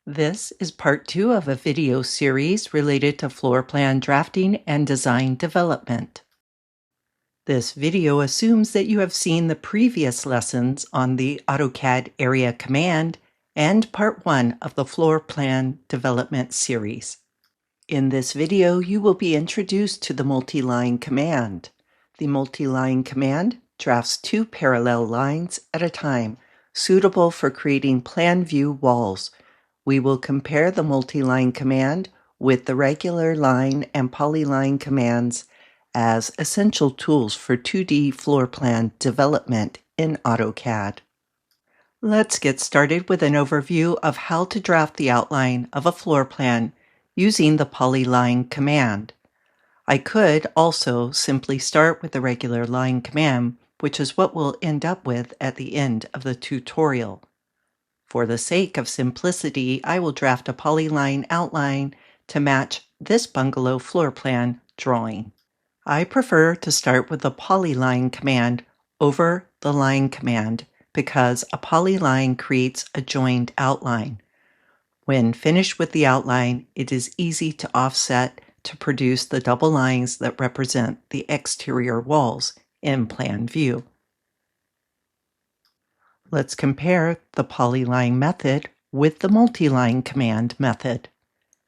This is part 2 of a video series related to floor plan drafting and design development. This video assumes that you have seen the previous lessons on the AutoCAD area command and part 1 of the floor plan development series. In this video, you will be introduced to the multi-line command. The multi-line command drafts 2 parallel lines at a time, suitable for creating plan view walls. We will compare the multi-line command with the regular line and polyline commands as essential tools for 2D floor plan development in AutoCAD. Let's get started with an overview of how to draft the outline of a floor plan using the polyline command. I could also simply start with the regular line command, which is what we'll end up with at the end of the tutorial. For the sake of simplicity, I will draft a polyline outline to match this bungalow floor plan drawing. I prefer to start with the polyline command over the line command because a polyline creates a joined outline. When finished with the outline, it is easy to offset to produce the double lines that represent the exterior walls in plan view. Let's compare the polyline method with the multi-line command method.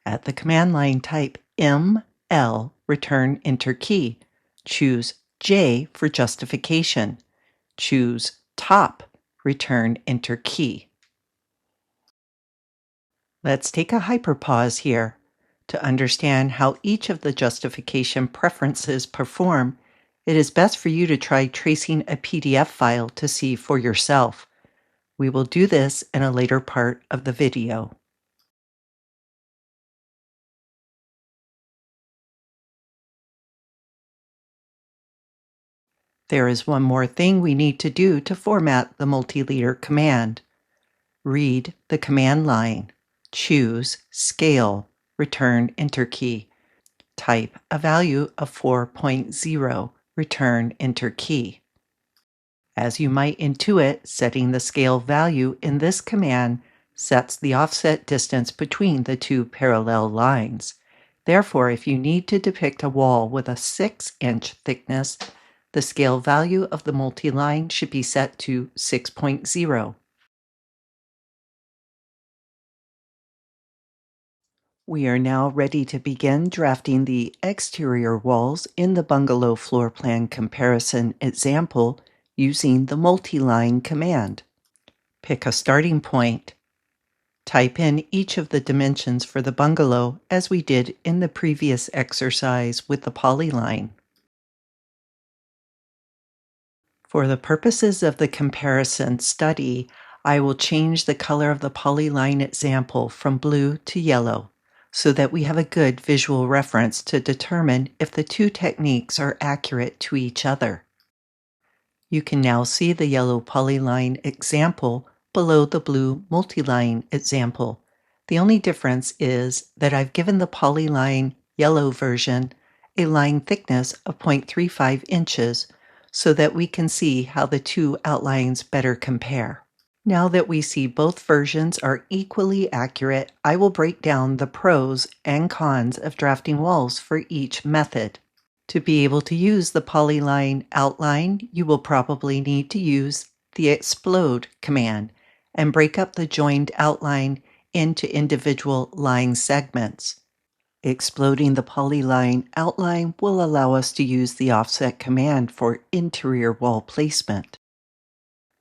At the command line, type ML, return enter key. Choose J for justification. Choose top, return enter key. Let's take a hyperpause here. To understand how each of the justification preferences perform, it is best for you to try tracing a PDF file to see for yourself. We will do this in a later part of the video. There is one more thing we need to do to format the multi-leader command. Read the command line. Choose Scale, return enter key. Type a value of 4.0, return enter key. As you might intuit, setting the scale value in this command sets the offset distance between the 2 parallel lines. Therefore, if you need to depict a wall with a 6-inch thickness, the scale value of the multi-line should be set to 6.0. We are now ready to begin drafting the exterior walls in the bungalow floor plan comparison example using the multi-line command. Pick a starting point. Type in each of the dimensions for the bungalow as we did in the previous exercise with the polyline. For the purposes of the comparison study, I will change the color of the polyline example from blue to yellow so that we have a good visual reference to determine if the two techniques are accurate to each other. You can now see the yellow polyline example below the blue multi-line example. The only difference is that I've given the polyline yellow version a line thickness of 0.35 inches so that we can see how the two outlines better compare. Now that we see both versions are equally accurate, I will break down the pros and cons of drafting walls for each method. To be able to use the polyline outline, you will probably need to use the explode command and break up the joined outline into individual line segments. Exploding the polyline outline will allow us to use the offset command for interior wall placement.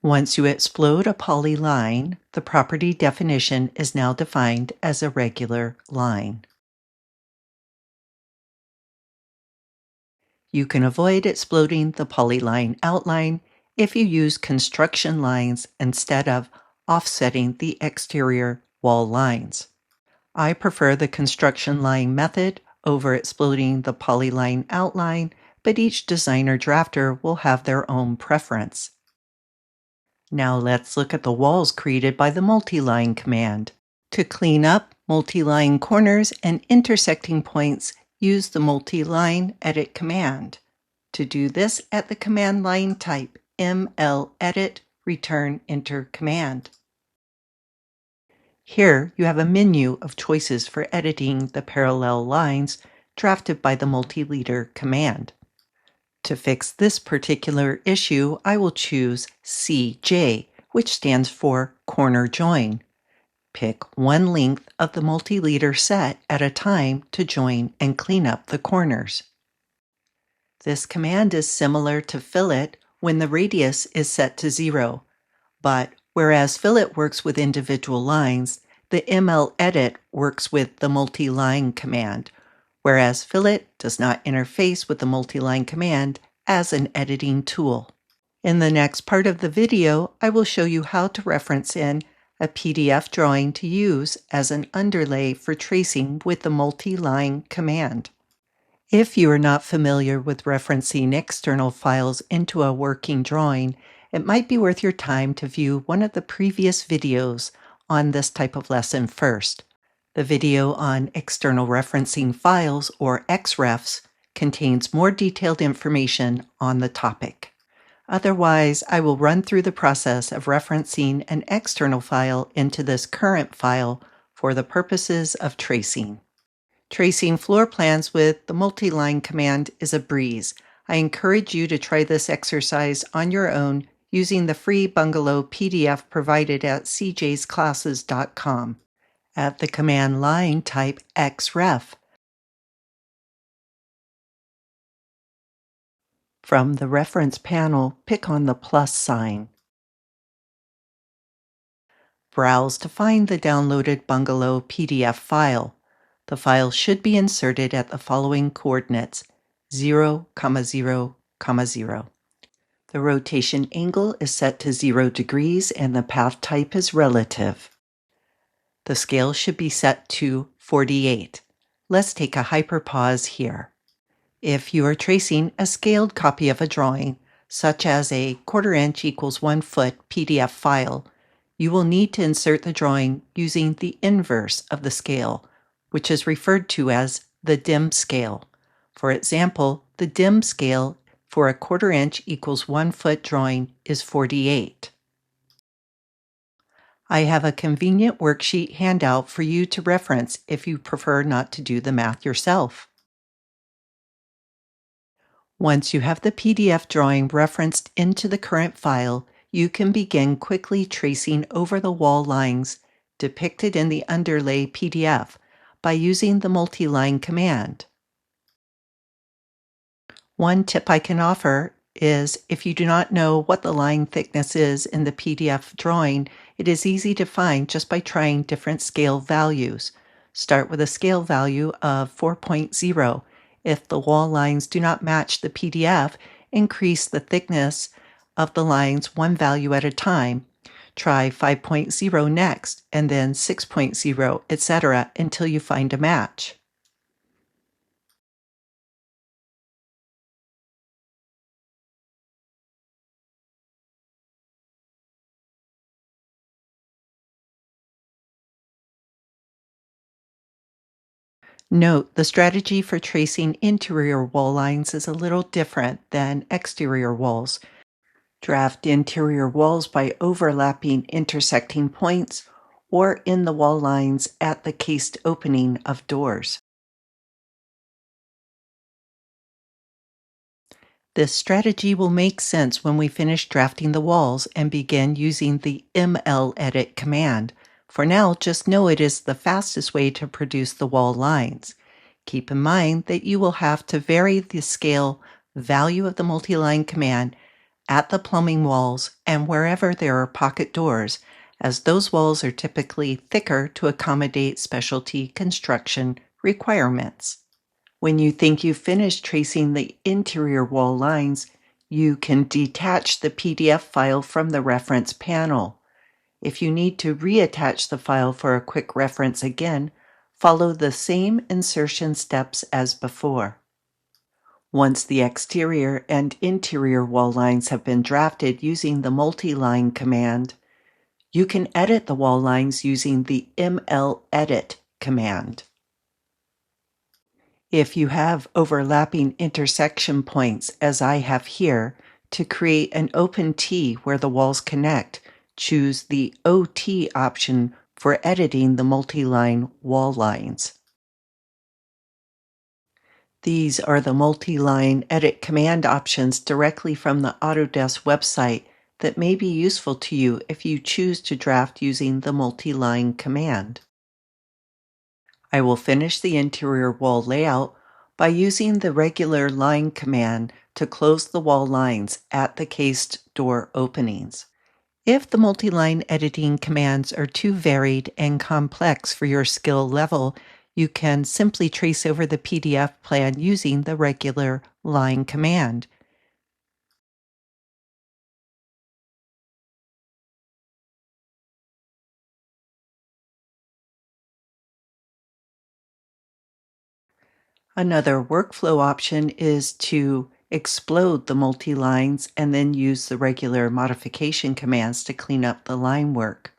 Once you explode a polyline, the property definition is now defined as a regular line. You can avoid exploding the polyline outline if you use construction lines instead of offsetting the exterior wall lines. I prefer the construction line method over exploding the polyline outline, but each designer drafter will have their own preference. Now let's look at the walls created by the multi-line command. To clean up multi-line corners and intersecting points, use the multi-line edit command. To do this, at the command line, type ml edit, return enter command. Here you have a menu of choices for editing the parallel lines drafted by the multi-leader command. To fix this particular issue, I will choose CJ, which stands for corner join. Pick one length of the multi-leader set at a time to join and clean up the corners. This command is similar to fillet when the radius is set to 0, but whereas fillet works with individual lines, the mledit works with the multi-line command, whereas fillet does not interface with the multi-line command as an editing tool. In the next part of the video, I will show you how to reference in a PDF drawing to use as an underlay for tracing with the multi-line command. If you are not familiar with referencing external files into a working drawing, it might be worth your time to view one of the previous videos on this type of lesson first. The video on external referencing files, or XREFs, contains more detailed information on the topic. Otherwise, I will run through the process of referencing an external file into this current file for the purposes of tracing. Tracing floor plans with the multi-line command is a breeze. I encourage you to try this exercise on your own using the free bungalow PDF provided at cjsclasses.com. At the command line, type xref. From the reference panel, pick on the plus sign. Browse to find the downloaded bungalow PDF file. The file should be inserted at the following coordinates: 0, 0, 0. The rotation angle is set to 0 degrees and the path type is relative. The scale should be set to 48. Let's take a hyperpause here. If you are tracing a scaled copy of a drawing, such as a 1/4 inch = 1 foot PDF file, you will need to insert the drawing using the inverse of the scale, which is referred to as the dim scale. For example, the dim scale for a 1/4 inch = 1 foot drawing is 48. I have a convenient worksheet handout for you to reference if you prefer not to do the math yourself. Once you have the PDF drawing referenced into the current file, you can begin quickly tracing over the wall lines depicted in the underlay PDF by using the multi-line command. One tip I can offer is if you do not know what the line thickness is in the PDF drawing, it is easy to find just by trying different scale values. Start with a scale value of 4.0. If the wall lines do not match the PDF, increase the thickness of the lines one value at a time. Try 5.0 next, and then 6.0, etc. until you find a match. Note, the strategy for tracing interior wall lines is a little different than exterior walls. Draft interior walls by overlapping intersecting points or in the wall lines at the cased opening of doors. This strategy will make sense when we finish drafting the walls and begin using the mledit command. For now, just know it is the fastest way to produce the wall lines. Keep in mind that you will have to vary the scale value of the multi-line command at the plumbing walls and wherever there are pocket doors, as those walls are typically thicker to accommodate specialty construction requirements. When you think you've finished tracing the interior wall lines, you can detach the PDF file from the reference panel. If you need to reattach the file for a quick reference again, follow the same insertion steps as before. Once the exterior and interior wall lines have been drafted using the multi-line command, you can edit the wall lines using the mledit command. If you have overlapping intersection points, as I have here, to create an open T where the walls connect, choose the OT option for editing the multi-line wall lines. These are the multi-line edit command options directly from the Autodesk website that may be useful to you if you choose to draft using the multi-line command. I will finish the interior wall layout by using the regular line command to close the wall lines at the cased door openings. If the multi-line editing commands are too varied and complex for your skill level, you can simply trace over the PDF plan using the regular line command. Another workflow option is to explode the multi-lines and then use the regular modification commands to clean up the line work.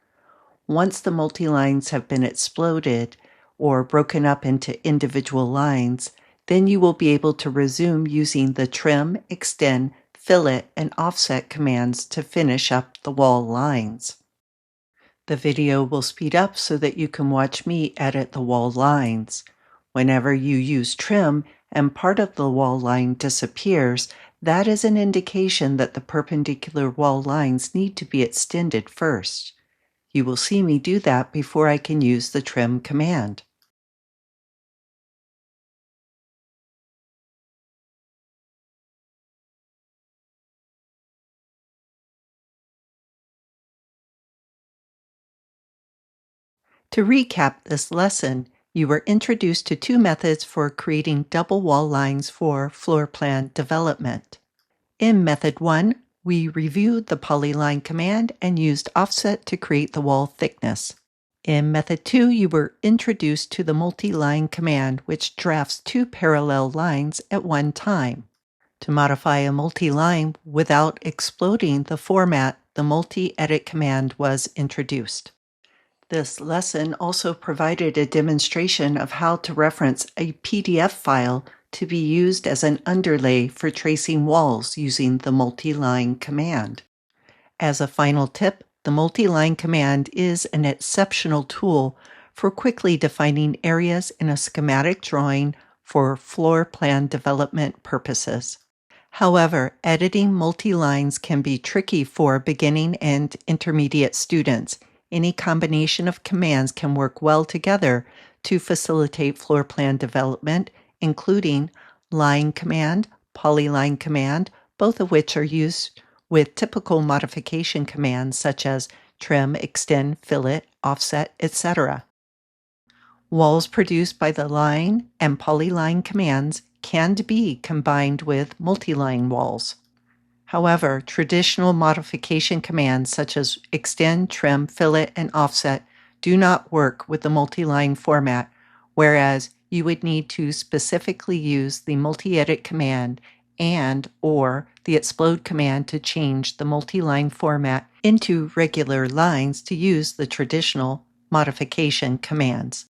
Once the multi-lines have been exploded or broken up into individual lines, then you will be able to resume using the trim, extend, fillet, and offset commands to finish up the wall lines. The video will speed up so that you can watch me edit the wall lines. Whenever you use trim and part of the wall line disappears, that is an indication that the perpendicular wall lines need to be extended first. You will see me do that before I can use the trim command. To recap this lesson, you were introduced to two methods for creating double wall lines for floor plan development. In Method 1, we reviewed the polyline command and used offset to create the wall thickness. In Method 2, you were introduced to the multi-line command, which drafts two parallel lines at one time. To modify a multi-line without exploding the format, the multi-edit command was introduced. This lesson also provided a demonstration of how to reference a PDF file to be used as an underlay for tracing walls using the multi-line command. As a final tip, the multi-line command is an exceptional tool for quickly defining areas in a schematic drawing for floor plan development purposes. However, editing multi-lines can be tricky for beginning and intermediate students. Any combination of commands can work well together to facilitate floor plan development, including line command, polyline command, both of which are used with typical modification commands such as trim, extend, fillet, offset, etc. Walls produced by the line and polyline commands can be combined with multi-line walls. However, traditional modification commands such as extend, trim, fillet, and offset do not work with the multi-line format, whereas you would need to specifically use the multi-edit command and/or the explode command to change the multi-line format into regular lines to use the traditional modification commands.